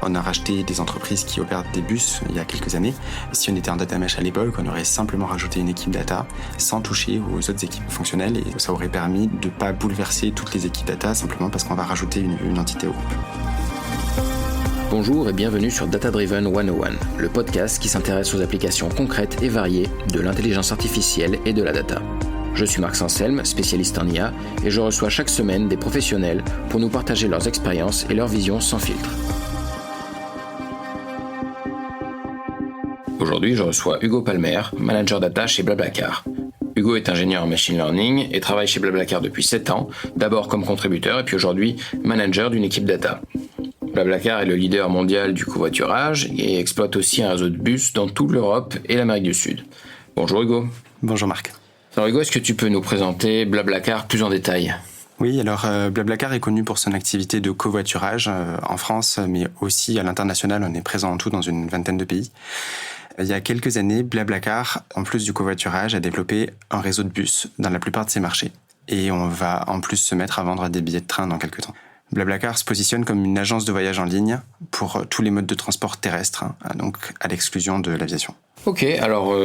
On a racheté des entreprises qui opèrent des bus il y a quelques années. Si on était en data mesh à l'époque, on aurait simplement rajouté une équipe data sans toucher aux autres équipes fonctionnelles et ça aurait permis de ne pas bouleverser toutes les équipes data simplement parce qu'on va rajouter une entité au groupe. Bonjour et bienvenue sur Data Driven 101, le podcast qui s'intéresse aux applications concrètes et variées de l'intelligence artificielle et de la data. Je suis Marc Sanselme, spécialiste en IA, et je reçois chaque semaine des professionnels pour nous partager leurs expériences et leurs visions sans filtre. Aujourd'hui, je reçois Hugo Palmer, manager data chez Blablacar. Hugo est ingénieur en machine learning et travaille chez Blablacar depuis 7 ans, d'abord comme contributeur et puis aujourd'hui manager d'une équipe data. Blablacar est le leader mondial du covoiturage et exploite aussi un réseau de bus dans toute l'Europe et l'Amérique du Sud. Bonjour Hugo. Bonjour Marc. Alors Hugo, est-ce que tu peux nous présenter Blablacar plus en détail ? Oui, alors Blablacar est connu pour son activité de covoiturage en France, mais aussi à l'international. On est présent en tout dans une vingtaine de pays. Il y a quelques années, Blablacar, en plus du covoiturage, a développé un réseau de bus dans la plupart de ses marchés. Et on va en plus se mettre à vendre des billets de train dans quelques temps. Blablacar se positionne comme une agence de voyage en ligne pour tous les modes de transport terrestres, donc à l'exclusion de l'aviation. Ok, alors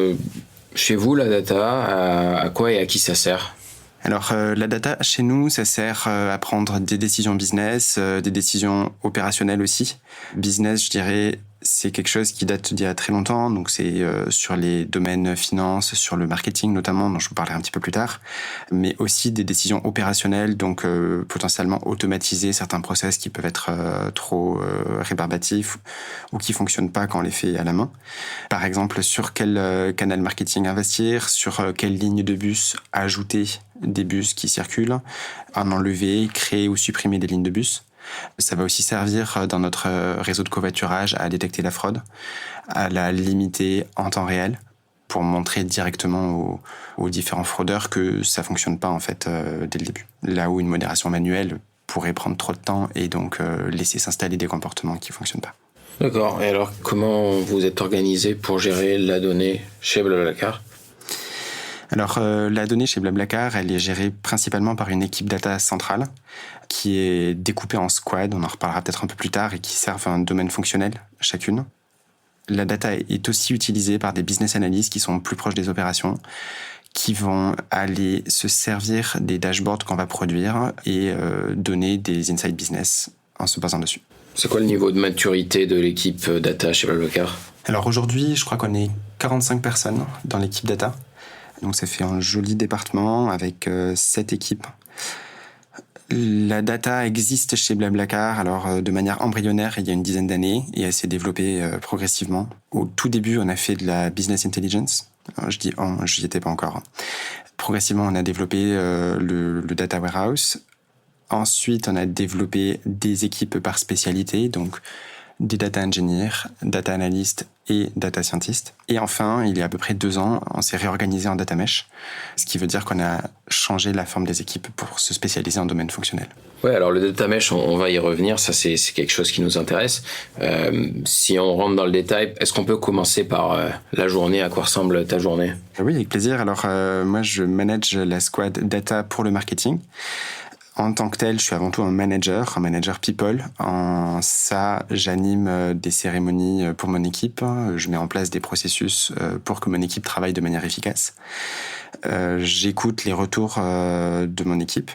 chez vous, la data, à quoi et à qui ça sert ? Alors la data, chez nous, ça sert à prendre des décisions business, des décisions opérationnelles aussi. Business, je dirais, c'est quelque chose qui date d'il y a très longtemps, donc c'est sur les domaines finance, sur le marketing notamment, dont je vous parlerai un petit peu plus tard, mais aussi des décisions opérationnelles, donc potentiellement automatiser certains process qui peuvent être trop rébarbatifs ou qui fonctionnent pas quand on les fait à la main. Par exemple, sur quel canal marketing investir, sur quelle ligne de bus ajouter des bus qui circulent, en enlever, créer ou supprimer des lignes de bus. Ça va aussi servir dans notre réseau de covoiturage à détecter la fraude, à la limiter en temps réel pour montrer directement aux différents fraudeurs que ça fonctionne pas en fait dès le début. Là où une modération manuelle pourrait prendre trop de temps et donc laisser s'installer des comportements qui fonctionnent pas. D'accord. Et alors, comment vous êtes organisé pour gérer la donnée chez Blablacar ? Alors, la donnée chez Blablacar, elle est gérée principalement par une équipe data centrale qui est découpée en squads, on en reparlera peut-être un peu plus tard, et qui servent un domaine fonctionnel chacune. La data est aussi utilisée par des business analysts qui sont plus proches des opérations, qui vont aller se servir des dashboards qu'on va produire et donner des insights business en se basant dessus. C'est quoi le niveau de maturité de l'équipe data chez Blablacar ? Alors aujourd'hui, je crois qu'on est 45 personnes dans l'équipe data. Donc ça fait un joli département avec 7 équipes. La data existe chez Blablacar alors de manière embryonnaire il y a une dizaine d'années et elle s'est développée progressivement. Au tout début, on a fait de la business intelligence. Alors, je dis j'y étais pas encore. Progressivement, on a développé le data warehouse. Ensuite, on a développé des équipes par spécialité, donc des data engineers, data analysts et data scientists. Et enfin, il y a à peu près 2 ans, on s'est réorganisé en data mesh, ce qui veut dire qu'on a changé la forme des équipes pour se spécialiser en domaine fonctionnel. Ouais, alors le data mesh, on va y revenir, ça c'est quelque chose qui nous intéresse. Si on rentre dans le détail, est-ce qu'on peut commencer par la journée, à quoi ressemble ta journée ? Oui, avec plaisir. Alors moi, je manage la squad data pour le marketing. En tant que tel, je suis avant tout un manager people. En ça, j'anime des cérémonies pour mon équipe. Je mets en place des processus pour que mon équipe travaille de manière efficace. J'écoute les retours de mon équipe.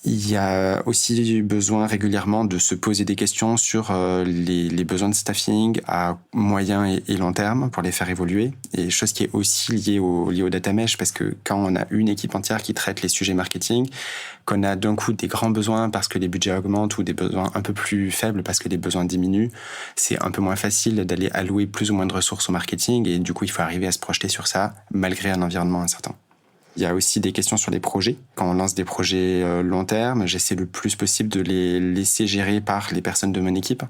Il y a aussi besoin régulièrement de se poser des questions sur les besoins de staffing à moyen et long terme pour les faire évoluer. Et chose qui est aussi liée au data mesh parce que quand on a une équipe entière qui traite les sujets marketing, qu'on a d'un coup des grands besoins parce que les budgets augmentent ou des besoins un peu plus faibles parce que les besoins diminuent, c'est un peu moins facile d'aller allouer plus ou moins de ressources au marketing et du coup il faut arriver à se projeter sur ça malgré un environnement incertain. Il y a aussi des questions sur les projets. Quand on lance des projets long terme, j'essaie le plus possible de les laisser gérer par les personnes de mon équipe.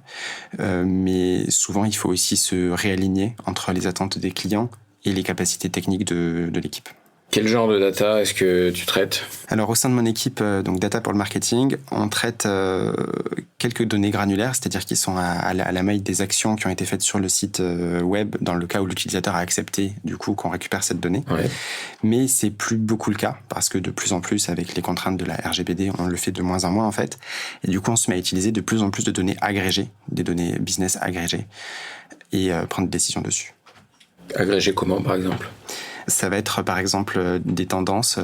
Mais souvent, il faut aussi se réaligner entre les attentes des clients et les capacités techniques de l'équipe. Quel genre de data est-ce que tu traites ? Alors au sein de mon équipe, donc data pour le marketing, on traite quelques données granulaires, c'est-à-dire qui sont à la maille des actions qui ont été faites sur le site web, dans le cas où l'utilisateur a accepté du coup qu'on récupère cette donnée. Ouais. Mais c'est plus beaucoup le cas, parce que de plus en plus, avec les contraintes de la RGPD, on le fait de moins en moins en fait. Et du coup, on se met à utiliser de plus en plus de données agrégées, des données business agrégées, et prendre des décisions dessus. Agrégé comment, par exemple ? Ça va être par exemple des tendances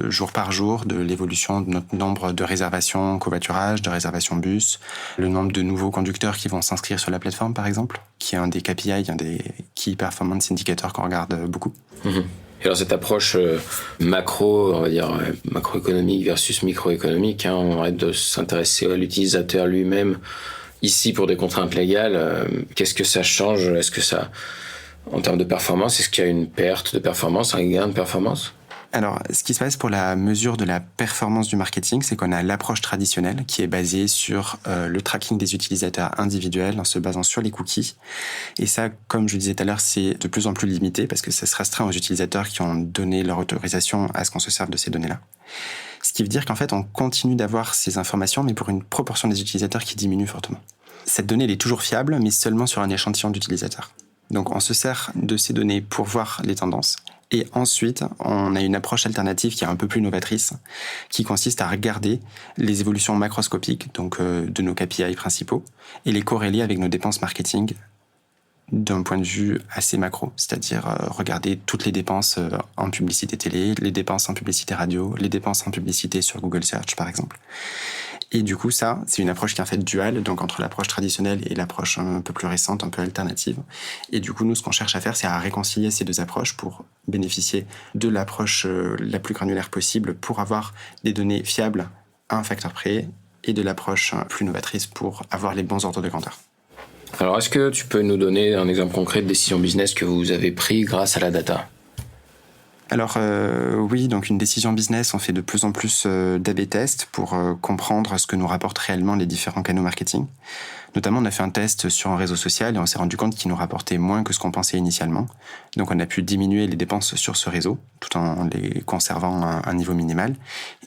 jour par jour de l'évolution de notre nombre de réservations covoiturage, de réservations bus, le nombre de nouveaux conducteurs qui vont s'inscrire sur la plateforme par exemple, qui est un des KPI, un des Key Performance Indicators qu'on regarde beaucoup. Mmh. Et alors cette approche macro, on va dire macroéconomique versus microéconomique, on arrête de s'intéresser à l'utilisateur lui-même ici pour des contraintes légales. Qu'est-ce que ça change ? Est-ce que ça... En termes de performance, est-ce qu'il y a une perte de performance, un gain de performance ? Alors, ce qui se passe pour la mesure de la performance du marketing, c'est qu'on a l'approche traditionnelle qui est basée sur le tracking des utilisateurs individuels en se basant sur les cookies. Et ça, comme je le disais tout à l'heure, c'est de plus en plus limité parce que ça se restreint aux utilisateurs qui ont donné leur autorisation à ce qu'on se serve de ces données-là. Ce qui veut dire qu'en fait, on continue d'avoir ces informations, mais pour une proportion des utilisateurs qui diminue fortement. Cette donnée, elle est toujours fiable, mais seulement sur un échantillon d'utilisateurs. Donc on se sert de ces données pour voir les tendances. Et ensuite, on a une approche alternative qui est un peu plus novatrice, qui consiste à regarder les évolutions macroscopiques, donc de nos KPI principaux, et les corréler avec nos dépenses marketing d'un point de vue assez macro, c'est-à-dire regarder toutes les dépenses en publicité télé, les dépenses en publicité radio, les dépenses en publicité sur Google Search par exemple. Et du coup, ça, c'est une approche qui est en fait duale, donc entre l'approche traditionnelle et l'approche un peu plus récente, un peu alternative. Et du coup, nous, ce qu'on cherche à faire, c'est à réconcilier ces deux approches pour bénéficier de l'approche la plus granulaire possible pour avoir des données fiables à un facteur près et de l'approche plus novatrice pour avoir les bons ordres de grandeur. Alors, est-ce que tu peux nous donner un exemple concret de décision business que vous avez pris grâce à la data ? Alors oui, donc une décision business, on fait de plus en plus d'A/B tests pour comprendre ce que nous rapportent réellement les différents canaux marketing. Notamment, on a fait un test sur un réseau social et on s'est rendu compte qu'il nous rapportait moins que ce qu'on pensait initialement. Donc on a pu diminuer les dépenses sur ce réseau tout en les conservant à un niveau minimal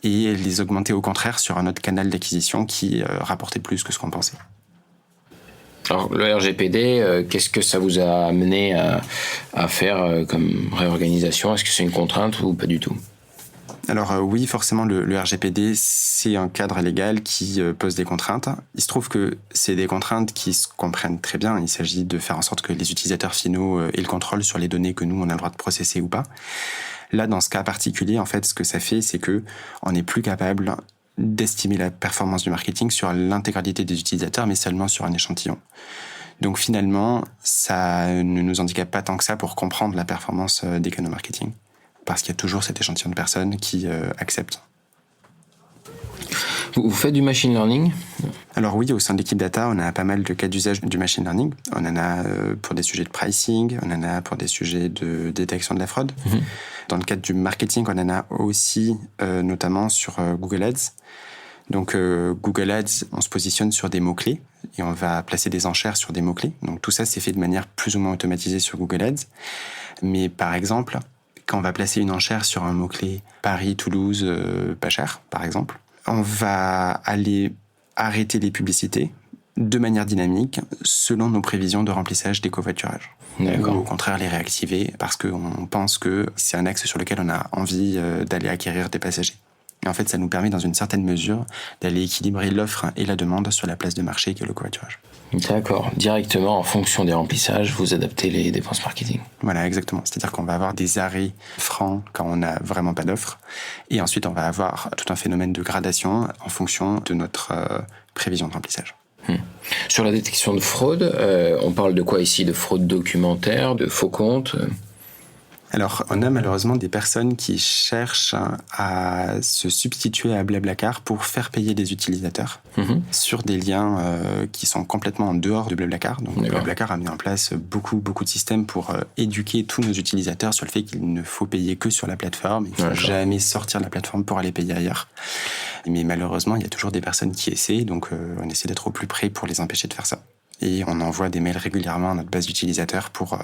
et les augmenter au contraire sur un autre canal d'acquisition qui rapportait plus que ce qu'on pensait. Alors, le RGPD, qu'est-ce que ça vous a amené à faire comme réorganisation ? Est-ce que c'est une contrainte ou pas du tout ? Alors oui, forcément, le RGPD, c'est un cadre légal qui pose des contraintes. Il se trouve que c'est des contraintes qui se comprennent très bien. Il s'agit de faire en sorte que les utilisateurs finaux aient le contrôle sur les données que nous, on a le droit de processer ou pas. Là, dans ce cas particulier, en fait, ce que ça fait, c'est que on n'est plus capable d'estimer la performance du marketing sur l'intégralité des utilisateurs, mais seulement sur un échantillon. Donc finalement, ça ne nous handicape pas tant que ça pour comprendre la performance des canaux marketing, parce qu'il y a toujours cet échantillon de personnes qui acceptent. Vous faites du machine learning ? Alors oui, au sein de l'équipe data, on a pas mal de cas d'usage du machine learning. On en a pour des sujets de pricing, on en a pour des sujets de détection de la fraude. Mmh. Dans le cadre du marketing, on en a aussi notamment sur Google Ads. Donc Google Ads, on se positionne sur des mots-clés et on va placer des enchères sur des mots-clés. Donc tout ça, c'est fait de manière plus ou moins automatisée sur Google Ads. Mais par exemple, quand on va placer une enchère sur un mot-clé Paris, Toulouse, pas cher, par exemple, on va aller arrêter les publicités de manière dynamique selon nos prévisions de remplissage des covoiturages. D'accord. Ou au contraire les réactiver parce qu'on pense que c'est un axe sur lequel on a envie d'aller acquérir des passagers. Et en fait, ça nous permet dans une certaine mesure d'aller équilibrer l'offre et la demande sur la place de marché qui est le covoiturage. D'accord. Directement, en fonction des remplissages, vous adaptez les dépenses marketing. Voilà, exactement. C'est-à-dire qu'on va avoir des arrêts francs quand on n'a vraiment pas d'offre. Et ensuite, on va avoir tout un phénomène de gradation en fonction de notre prévision de remplissage. Sur la détection de fraude, on parle de quoi ici ? De fraude documentaire, de faux comptes ? Alors, on a malheureusement des personnes qui cherchent à se substituer à Blablacar pour faire payer des utilisateurs sur des liens qui sont complètement en dehors de Blablacar. Donc, d'accord. Blablacar a mis en place beaucoup de systèmes pour éduquer tous nos utilisateurs sur le fait qu'il ne faut payer que sur la plateforme. Il ne faut jamais sortir de la plateforme pour aller payer ailleurs. Mais malheureusement, il y a toujours des personnes qui essaient. Donc, on essaie d'être au plus près pour les empêcher de faire ça. Et on envoie des mails régulièrement à notre base d'utilisateurs pour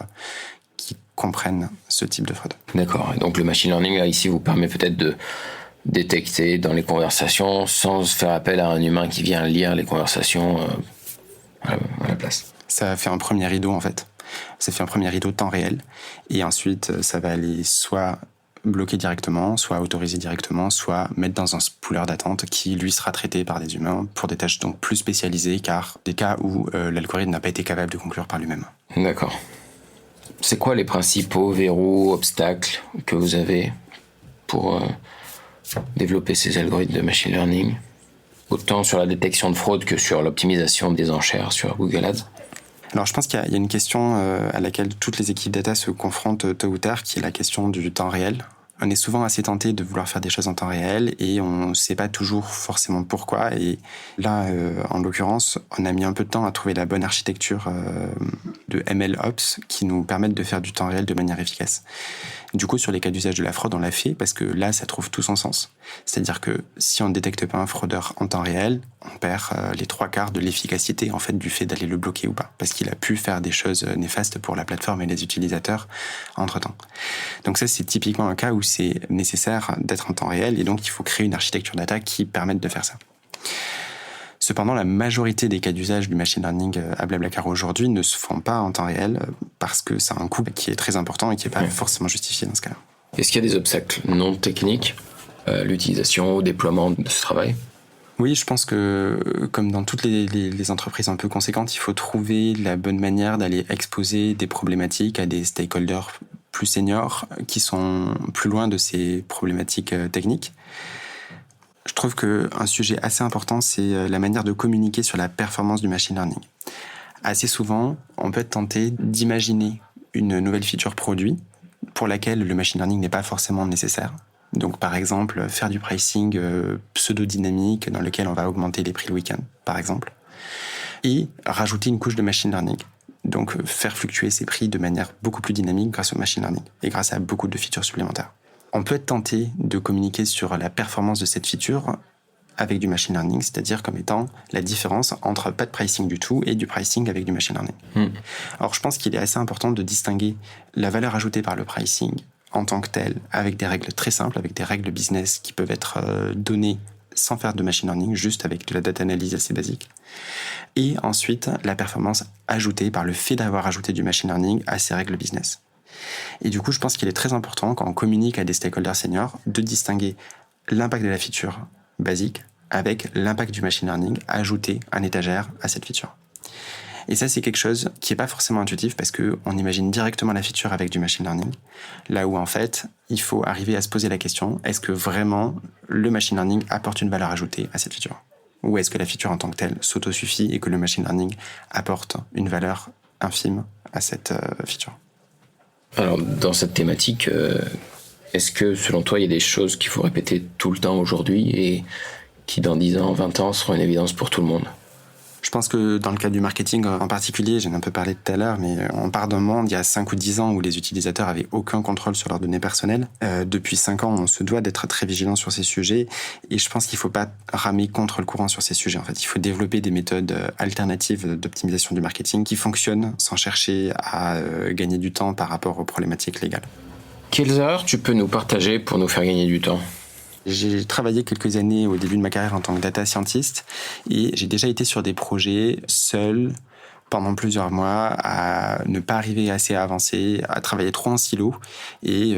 qu'ils comprennent ce type de fraude. D'accord. Et donc le machine learning, là, ici, vous permet peut-être de détecter dans les conversations sans faire appel à un humain qui vient lire les conversations à la place. Ça fait un premier rideau, en fait. Ça fait un premier rideau temps réel. Et ensuite, ça va aller soit bloquer directement, soit autoriser directement, soit mettre dans un spooler d'attente qui, lui, sera traité par des humains pour des tâches donc plus spécialisées, car des cas où l'algorithme n'a pas été capable de conclure par lui-même. D'accord. C'est quoi les principaux verrous, obstacles que vous avez pour développer ces algorithmes de machine learning, autant sur la détection de fraude que sur l'optimisation des enchères sur Google Ads? Alors, je pense qu'il y a une question à laquelle toutes les équipes data se confrontent tôt ou tard, qui est la question du temps réel. On est souvent assez tenté de vouloir faire des choses en temps réel et on ne sait pas toujours forcément pourquoi. Et là, en l'occurrence, on a mis un peu de temps à trouver la bonne architecture de MLOps qui nous permettent de faire du temps réel de manière efficace. Du coup, sur les cas d'usage de la fraude, on l'a fait parce que là, ça trouve tout son sens. C'est-à-dire que si on ne détecte pas un fraudeur en temps réel, on perd les 3/4 de l'efficacité en fait, du fait d'aller le bloquer ou pas. Parce qu'il a pu faire des choses néfastes pour la plateforme et les utilisateurs entre-temps. Donc ça, c'est typiquement un cas où c'est nécessaire d'être en temps réel et donc il faut créer une architecture data qui permette de faire ça. Cependant, la majorité des cas d'usage du machine learning à Blablacar aujourd'hui ne se font pas en temps réel parce que ça a un coût qui est très important et qui n'est pas forcément justifié dans ce cas-là. Est-ce qu'il y a des obstacles non techniques à l'utilisation, au déploiement de ce travail? Oui, je pense que comme dans toutes les entreprises un peu conséquentes, il faut trouver la bonne manière d'aller exposer des problématiques à des stakeholders plus seniors qui sont plus loin de ces problématiques techniques. Je trouve qu'un sujet assez important, c'est la manière de communiquer sur la performance du machine learning. Assez souvent, on peut être tenté d'imaginer une nouvelle feature produit pour laquelle le machine learning n'est pas forcément nécessaire. Donc, par exemple, faire du pricing pseudo-dynamique dans lequel on va augmenter les prix le week-end, par exemple. Et rajouter une couche de machine learning. Donc, faire fluctuer ces prix de manière beaucoup plus dynamique grâce au machine learning et grâce à beaucoup de features supplémentaires. On peut être tenté de communiquer sur la performance de cette feature avec du machine learning, c'est-à-dire comme étant la différence entre pas de pricing du tout et du pricing avec du machine learning. Alors je pense qu'il est assez important de distinguer la valeur ajoutée par le pricing en tant que telle, avec des règles très simples, avec des règles business qui peuvent être données sans faire de machine learning, juste avec de la data analyse assez basique. Et ensuite, la performance ajoutée par le fait d'avoir ajouté du machine learning à ces règles business. Et du coup, je pense qu'il est très important, quand on communique à des stakeholders seniors, de distinguer l'impact de la feature basique avec l'impact du machine learning ajouté en étagère à cette feature. Et ça, c'est quelque chose qui n'est pas forcément intuitif parce qu'on imagine directement la feature avec du machine learning, là où en fait, il faut arriver à se poser la question, est-ce que vraiment le machine learning apporte une valeur ajoutée à cette feature? Ou est-ce que la feature en tant que telle s'autosuffit et que le machine learning apporte une valeur infime à cette feature? Alors, dans cette thématique, est-ce que, selon toi, il y a des choses qu'il faut répéter tout le temps aujourd'hui et qui, dans 10 ans, 20 ans, seront une évidence pour tout le monde? Je pense que dans le cas du marketing en particulier, j'en ai un peu parlé tout à l'heure, mais on part d'un monde il y a 5 ou 10 ans où les utilisateurs avaient aucun contrôle sur leurs données personnelles. Depuis 5 ans, on se doit d'être très vigilant sur ces sujets et je pense qu'il ne faut pas ramer contre le courant sur ces sujets. En fait, il faut développer des méthodes alternatives d'optimisation du marketing qui fonctionnent sans chercher à gagner du temps par rapport aux problématiques légales. Quelles erreurs tu peux nous partager pour nous faire gagner du temps? J'ai travaillé quelques années au début de ma carrière en tant que data scientist et j'ai déjà été sur des projets seul pendant plusieurs mois à ne pas arriver assez à avancer, à travailler trop en silo. Et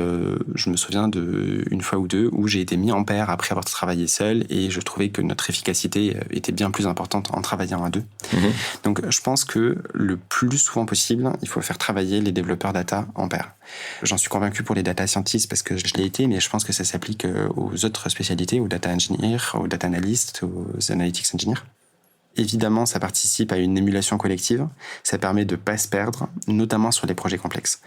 je me souviens d'une fois ou deux où j'ai été mis en paire après avoir travaillé seul et je trouvais que notre efficacité était bien plus importante en travaillant à deux. Donc je pense que le plus souvent possible, il faut faire travailler les développeurs data en paire. J'en suis convaincu pour les data scientists parce que je l'ai été, mais je pense que ça s'applique aux autres spécialités, aux data engineers, aux data analysts, aux analytics engineers. Évidemment, ça participe à une émulation collective. Ça permet de ne pas se perdre, notamment sur les projets complexes.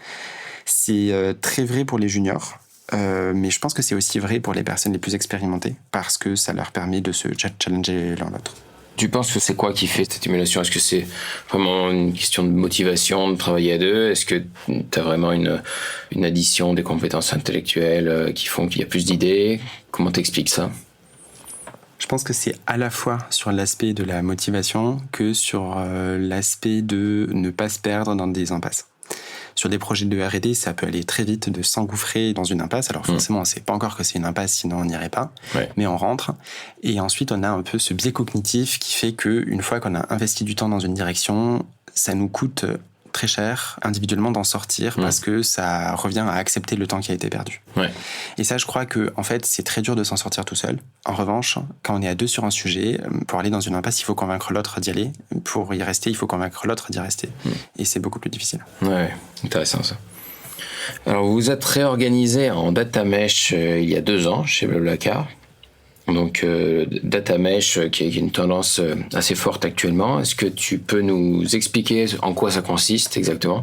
C'est très vrai pour les juniors, mais je pense que c'est aussi vrai pour les personnes les plus expérimentées, parce que ça leur permet de se challenger l'un l'autre. Tu penses que c'est quoi qui fait cette émulation? Est-ce que c'est vraiment une question de motivation, de travailler à deux? Est-ce que tu as vraiment une addition des compétences intellectuelles qui font qu'il y a plus d'idées? Comment t'expliques ça? Je pense que c'est à la fois sur l'aspect de la motivation que sur l'aspect de ne pas se perdre dans des impasses. Sur des projets de R&D, ça peut aller très vite de s'engouffrer dans une impasse. Alors forcément, on ne sait pas encore que c'est une impasse, sinon on n'irait pas. Ouais. Mais on rentre. Et ensuite, on a un peu ce biais cognitif qui fait qu'une fois qu'on a investi du temps dans une direction, ça nous coûte très cher individuellement d'en sortir parce que ça revient à accepter le temps qui a été perdu. Ouais. Et ça, je crois que en fait, c'est très dur de s'en sortir tout seul. En revanche, quand on est à deux sur un sujet, pour aller dans une impasse, il faut convaincre l'autre d'y aller. Pour y rester, il faut convaincre l'autre d'y rester. Et c'est beaucoup plus difficile. Ouais, intéressant ça. Alors, vous vous êtes réorganisé en data mesh il y a 2 ans chez BlaBlaCar. Donc, data mesh qui est une tendance assez forte actuellement. Est-ce que tu peux nous expliquer en quoi ça consiste exactement ?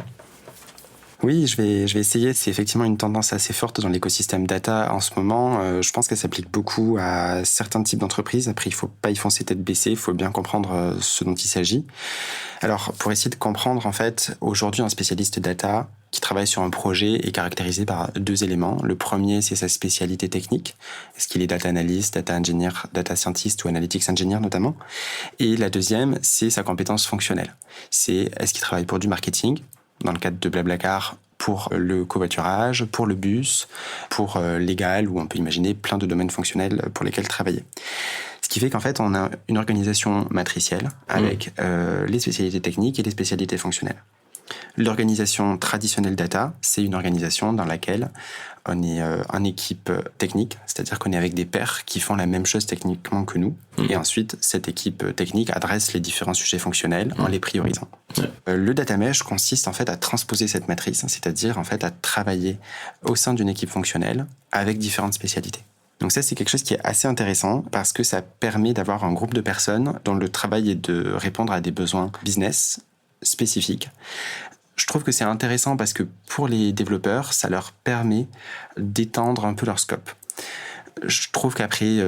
Oui, je vais essayer. C'est effectivement une tendance assez forte dans l'écosystème data en ce moment. Je pense qu'elle s'applique beaucoup à certains types d'entreprises. Après, il faut pas y foncer tête baissée. Il faut bien comprendre ce dont il s'agit. Alors, pour essayer de comprendre, en fait, aujourd'hui, un spécialiste data qui travaille sur un projet est caractérisé par 2 éléments. Le premier, c'est sa spécialité technique. Est-ce qu'il est data analyst, data engineer, data scientist ou analytics engineer notamment? Et la deuxième, c'est sa compétence fonctionnelle. C'est est-ce qu'il travaille pour du marketing, dans le cadre de BlaBlaCar, pour le covoiturage, pour le bus, pour légal, ou on peut imaginer plein de domaines fonctionnels pour lesquels travailler. Ce qui fait qu'en fait, on a une organisation matricielle avec les spécialités techniques et les spécialités fonctionnelles. L'organisation traditionnelle data, c'est une organisation dans laquelle on est en équipe technique, c'est-à-dire qu'on est avec des pairs qui font la même chose techniquement que nous. Et ensuite, cette équipe technique adresse les différents sujets fonctionnels en les priorisant. Le data mesh consiste en fait à transposer cette matrice, c'est-à-dire en fait à travailler au sein d'une équipe fonctionnelle avec différentes spécialités. Donc ça, c'est quelque chose qui est assez intéressant parce que ça permet d'avoir un groupe de personnes dont le travail est de répondre à des besoins business spécifiques. Je trouve que c'est intéressant parce que pour les développeurs, ça leur permet d'étendre un peu leur scope. Je trouve qu'après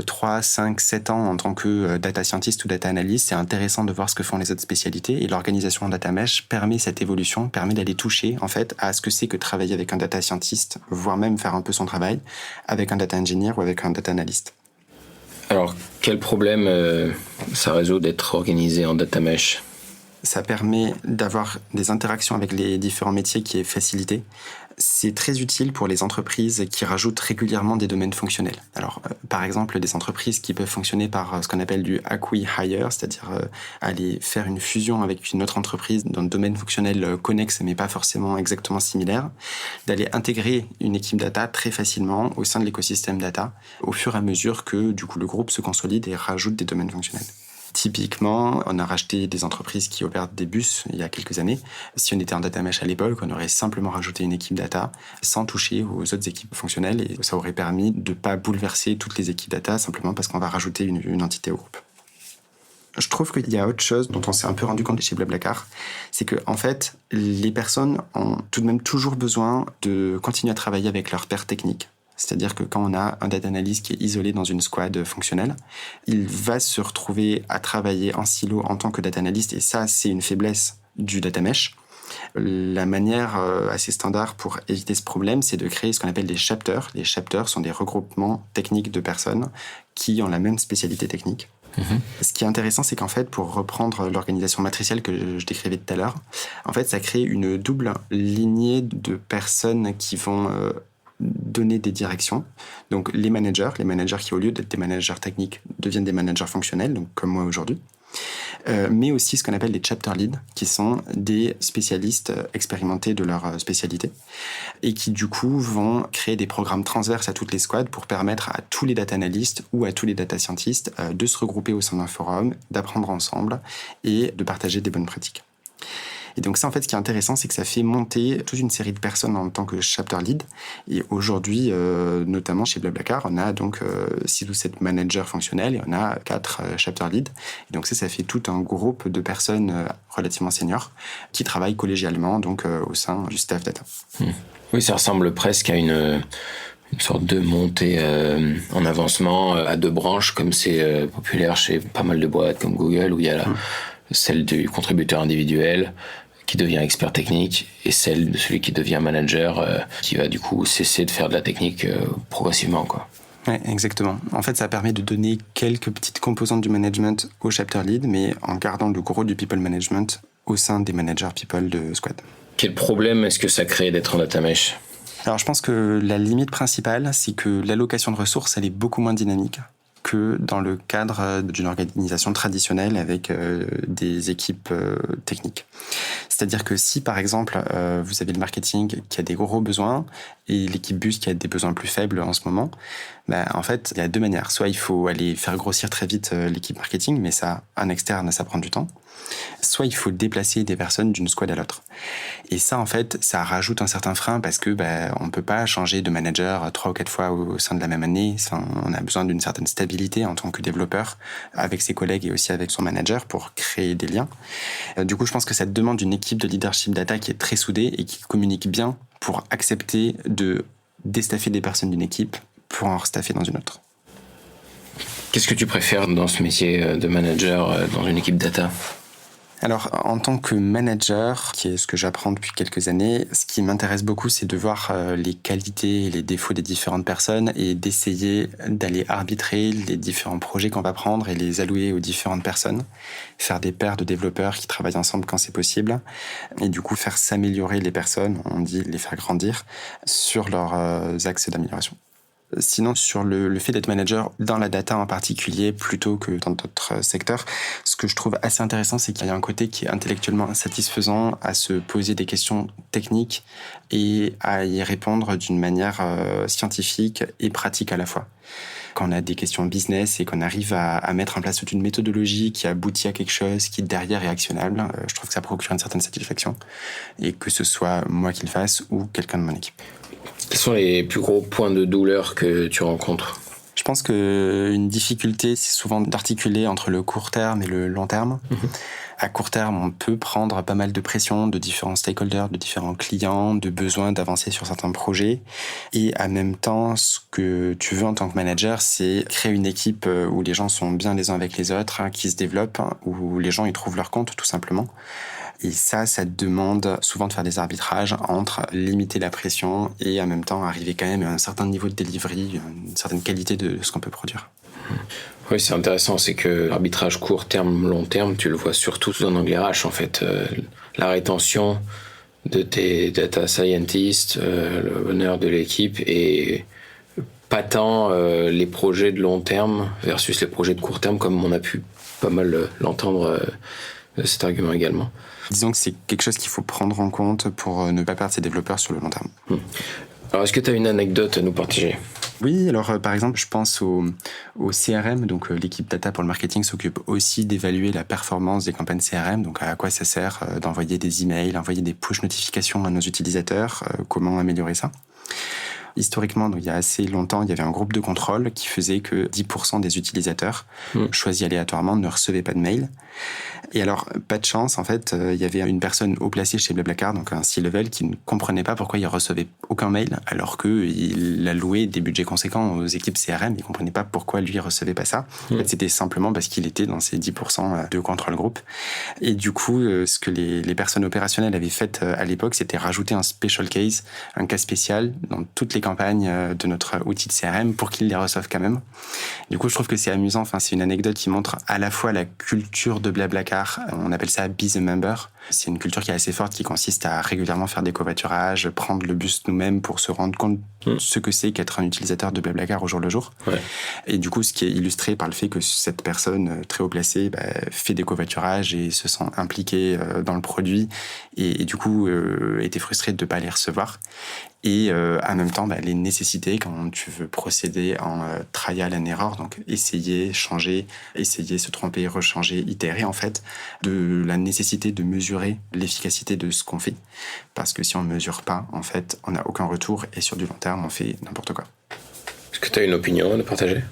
3, 5, 7 ans en tant que data scientist ou data analyst, c'est intéressant de voir ce que font les autres spécialités, et l'organisation en data mesh permet cette évolution, permet d'aller toucher en fait à ce que c'est que travailler avec un data scientist, voire même faire un peu son travail avec un data engineer ou avec un data analyst. Alors, quel problème ça résout d'être organisé en data mesh ? Ça permet d'avoir des interactions avec les différents métiers qui est facilité. C'est très utile pour les entreprises qui rajoutent régulièrement des domaines fonctionnels. Alors, par exemple, des entreprises qui peuvent fonctionner par ce qu'on appelle du acqui-hire, c'est-à-dire aller faire une fusion avec une autre entreprise dans le domaine fonctionnel connexe, mais pas forcément exactement similaire, d'aller intégrer une équipe data très facilement au sein de l'écosystème data, au fur et à mesure que du coup le groupe se consolide et rajoute des domaines fonctionnels. Typiquement, on a racheté des entreprises qui opèrent des bus il y a quelques années. Si on était en data mesh à l'époque, on aurait simplement rajouté une équipe data sans toucher aux autres équipes fonctionnelles, et ça aurait permis de ne pas bouleverser toutes les équipes data simplement parce qu'on va rajouter une entité au groupe. Je trouve qu'il y a autre chose dont on s'est un peu rendu compte chez BlaBlaCar, c'est que en fait, les personnes ont tout de même toujours besoin de continuer à travailler avec leurs pairs techniques. C'est-à-dire que quand on a un data analyst qui est isolé dans une squad fonctionnelle, il va se retrouver à travailler en silo en tant que data analyst, et ça, c'est une faiblesse du data mesh. La manière assez standard pour éviter ce problème, c'est de créer ce qu'on appelle des chapters. Les chapters sont des regroupements techniques de personnes qui ont la même spécialité technique. Ce qui est intéressant, c'est qu'en fait, pour reprendre l'organisation matricielle que je décrivais tout à l'heure, en fait, ça crée une double lignée de personnes qui vont donner des directions. Donc les managers qui au lieu d'être des managers techniques deviennent des managers fonctionnels, donc comme moi aujourd'hui. Mais aussi ce qu'on appelle des chapter leads, qui sont des spécialistes expérimentés de leur spécialité et qui du coup vont créer des programmes transverses à toutes les squads pour permettre à tous les data analysts ou à tous les data scientists de se regrouper au sein d'un forum, d'apprendre ensemble et de partager des bonnes pratiques. Et donc ça, en fait, ce qui est intéressant, c'est que ça fait monter toute une série de personnes en tant que chapter lead. Et aujourd'hui, notamment chez BlaBlaCar, on a donc 6 ou 7 managers fonctionnels et on a 4 chapter leads. Et donc ça fait tout un groupe de personnes relativement seniors qui travaillent collégialement donc au sein du staff data. Oui, ça ressemble presque à une sorte de montée en avancement à 2 branches, comme c'est populaire chez pas mal de boîtes comme Google, où il y a celle du contributeur individuel qui devient expert technique, et celle de celui qui devient manager, qui va du coup cesser de faire de la technique progressivement, quoi. Ouais, exactement. En fait, ça permet de donner quelques petites composantes du management au chapter lead, mais en gardant le gros du people management au sein des managers people de squad. Quel problème est-ce que ça crée d'être en data mesh ? Alors je pense que la limite principale, c'est que l'allocation de ressources, elle est beaucoup moins dynamique que dans le cadre d'une organisation traditionnelle avec des équipes techniques. C'est-à-dire que si, par exemple, vous avez le marketing qui a des gros besoins et l'équipe bus qui a des besoins plus faibles en ce moment, en fait, il y a deux manières. Soit il faut aller faire grossir très vite l'équipe marketing, mais ça, un externe, ça prend du temps. Soit il faut déplacer des personnes d'une squad à l'autre. Et ça, en fait, ça rajoute un certain frein parce que on peut pas changer de manager 3 ou 4 fois au sein de la même année. On a besoin d'une certaine stabilité en tant que développeur avec ses collègues et aussi avec son manager pour créer des liens. Du coup, je pense que ça demande une équipe de leadership data qui est très soudée et qui communique bien pour accepter de déstaffer des personnes d'une équipe pour en restaffer dans une autre. Qu'est-ce que tu préfères dans ce métier de manager dans une équipe data ? Alors, en tant que manager, qui est ce que j'apprends depuis quelques années, ce qui m'intéresse beaucoup, c'est de voir les qualités et les défauts des différentes personnes et d'essayer d'aller arbitrer les différents projets qu'on va prendre et les allouer aux différentes personnes, faire des paires de développeurs qui travaillent ensemble quand c'est possible, et du coup faire s'améliorer les personnes, on dit les faire grandir, sur leurs axes d'amélioration. Sinon, sur le fait d'être manager dans la data en particulier, plutôt que dans d'autres secteurs, ce que je trouve assez intéressant, c'est qu'il y a un côté qui est intellectuellement satisfaisant à se poser des questions techniques et à y répondre d'une manière scientifique et pratique à la fois. Quand on a des questions business et qu'on arrive à mettre en place toute une méthodologie qui aboutit à quelque chose qui derrière est actionnable, je trouve que ça procure une certaine satisfaction, et que ce soit moi qui le fasse ou quelqu'un de mon équipe. Quels sont les plus gros points de douleur que tu rencontres ? Je pense qu'une difficulté, c'est souvent d'articuler entre le court terme et le long terme. À court terme, on peut prendre pas mal de pression de différents stakeholders, de différents clients, de besoin d'avancer sur certains projets. Et en même temps, ce que tu veux en tant que manager, c'est créer une équipe où les gens sont bien les uns avec les autres, qui se développent, où les gens y trouvent leur compte, tout simplement. Et ça demande souvent de faire des arbitrages entre limiter la pression et en même temps arriver quand même à un certain niveau de delivery, une certaine qualité de ce qu'on peut produire. Oui, c'est intéressant, c'est que l'arbitrage court terme, long terme, tu le vois surtout dans l'anglais RH en fait. La rétention de tes data scientists, le bonheur de l'équipe et pas tant les projets de long terme versus les projets de court terme comme on a pu pas mal l'entendre cet argument également. Disons que c'est quelque chose qu'il faut prendre en compte pour ne pas perdre ses développeurs sur le long terme. Alors, est-ce que tu as une anecdote à nous partager ? Oui, alors par exemple, je pense au CRM, donc l'équipe data pour le marketing s'occupe aussi d'évaluer la performance des campagnes CRM, donc à quoi ça sert d'envoyer des emails, envoyer des push notifications à nos utilisateurs, comment améliorer ça. Historiquement, donc il y a assez longtemps, il y avait un groupe de contrôle qui faisait que 10% des utilisateurs choisis aléatoirement ne recevaient pas de mail. Et alors, pas de chance, en fait, il y avait une personne haut placée chez Blablacar, donc un C-level, qui ne comprenait pas pourquoi il recevait aucun mail, alors qu'il allouait des budgets conséquents aux équipes CRM, il ne comprenait pas pourquoi lui recevait pas ça. En fait, c'était simplement parce qu'il était dans ces 10% de contrôle groupe. Et du coup, ce que les personnes opérationnelles avaient fait à l'époque, c'était rajouter un special case, un cas spécial dans toutes les campagnes de notre outil de CRM pour qu'ils les reçoivent quand même. Du coup, je trouve que c'est amusant. Enfin, c'est une anecdote qui montre à la fois la culture de Blablacar. On appelle ça Be the Member. C'est une culture qui est assez forte, qui consiste à régulièrement faire des covoiturages, prendre le bus nous-mêmes pour se rendre compte de ce que c'est qu'être un utilisateur de Blablacar au jour le jour. Ouais. Et du coup, ce qui est illustré par le fait que cette personne très haut placée fait des covoiturages et se sent impliquée dans le produit et du coup était frustrée de ne pas les recevoir. Et en même temps, les nécessités quand tu veux procéder en trial and error, donc essayer, changer, essayer, se tromper, rechanger, itérer en fait, de la nécessité de mesurer l'efficacité de ce qu'on fait. Parce que si on ne mesure pas, en fait, on n'a aucun retour et sur du long terme, on fait n'importe quoi. Est-ce que tu as une opinion à nous partager ?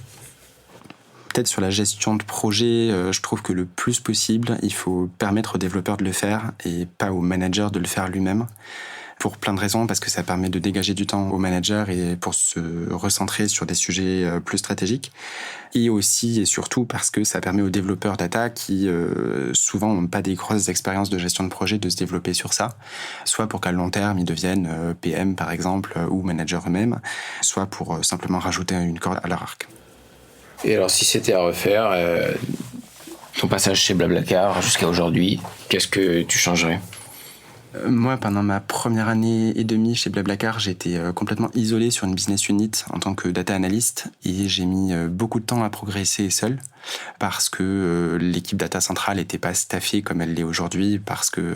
Peut-être sur la gestion de projet, je trouve que le plus possible, il faut permettre aux développeurs de le faire et pas au manager de le faire lui-même. Pour plein de raisons, parce que ça permet de dégager du temps au manager et pour se recentrer sur des sujets plus stratégiques. Et aussi et surtout parce que ça permet aux développeurs data qui souvent n'ont pas des grosses expériences de gestion de projet de se développer sur ça, soit pour qu'à long terme ils deviennent PM par exemple ou manager eux-mêmes, soit pour simplement rajouter une corde à leur arc. Et alors si c'était à refaire, ton passage chez Blablacar jusqu'à aujourd'hui, qu'est-ce que tu changerais ? Moi, pendant ma première année et demie chez Blablacar, j'étais complètement isolé sur une business unit en tant que data analyst et j'ai mis beaucoup de temps à progresser seul parce que l'équipe data centrale n'était pas staffée comme elle l'est aujourd'hui, parce que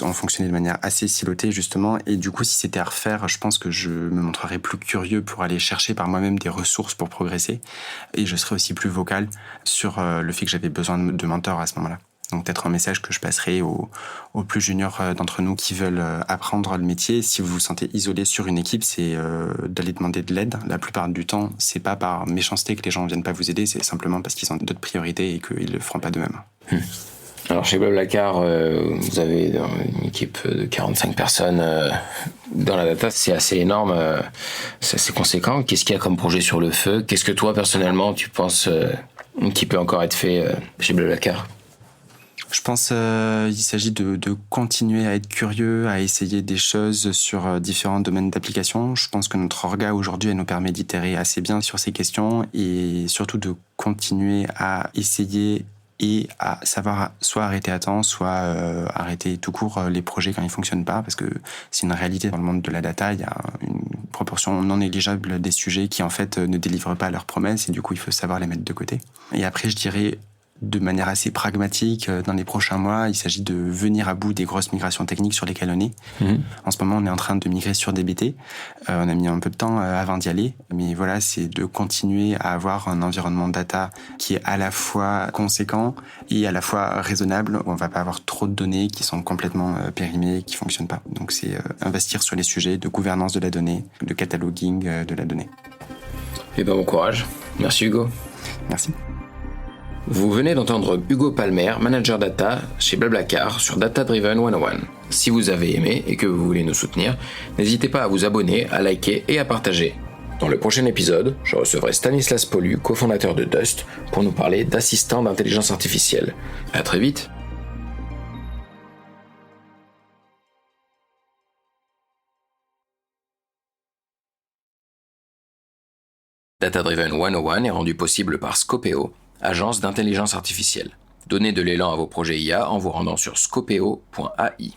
on fonctionnait de manière assez silotée justement, et du coup si c'était à refaire, je pense que je me montrerais plus curieux pour aller chercher par moi-même des ressources pour progresser, et je serais aussi plus vocal sur le fait que j'avais besoin de mentors à ce moment-là. Donc peut-être un message que je passerai aux plus juniors d'entre nous qui veulent apprendre le métier. Si vous vous sentez isolé sur une équipe, c'est d'aller demander de l'aide. La plupart du temps, c'est pas par méchanceté que les gens ne viennent pas vous aider, c'est simplement parce qu'ils ont d'autres priorités et qu'ils le feront pas d'eux-mêmes. Alors chez Blablacar, vous avez une équipe de 45 personnes dans la data, c'est assez énorme, c'est assez conséquent. Qu'est-ce qu'il y a comme projet sur le feu? Qu'est-ce que toi, personnellement, tu penses qui peut encore être fait chez Blablacar? Je pense qu'il s'agit de continuer à être curieux, à essayer des choses sur différents domaines d'application. Je pense que notre orga aujourd'hui, elle nous permet d'itérer assez bien sur ces questions, et surtout de continuer à essayer et à savoir soit arrêter à temps, soit arrêter tout court les projets quand ils fonctionnent pas, parce que c'est une réalité dans le monde de la data. Il y a une proportion non négligeable des sujets qui en fait ne délivrent pas leurs promesses, et du coup il faut savoir les mettre de côté. Et après, je dirais de manière assez pragmatique, dans les prochains mois, il s'agit de venir à bout des grosses migrations techniques sur lesquelles on est. En ce moment, on est en train de migrer sur DBT. On a mis un peu de temps avant d'y aller, mais voilà, c'est de continuer à avoir un environnement data qui est à la fois conséquent et à la fois raisonnable. On va pas avoir trop de données qui sont complètement périmées, qui fonctionnent pas. Donc c'est investir sur les sujets de gouvernance de la donnée, de cataloging de la donnée. Eh ben, bon courage. Merci Hugo. Merci. Vous venez d'entendre Hugo Palmer, manager data chez Blablacar sur Data Driven 101. Si vous avez aimé et que vous voulez nous soutenir, n'hésitez pas à vous abonner, à liker et à partager. Dans le prochain épisode, je recevrai Stanislas Paulu, cofondateur de Dust, pour nous parler d'assistants d'intelligence artificielle. À très vite. Data Driven 101 est rendu possible par Scopeo, agence d'intelligence artificielle. Donnez de l'élan à vos projets IA en vous rendant sur scopeo.ai.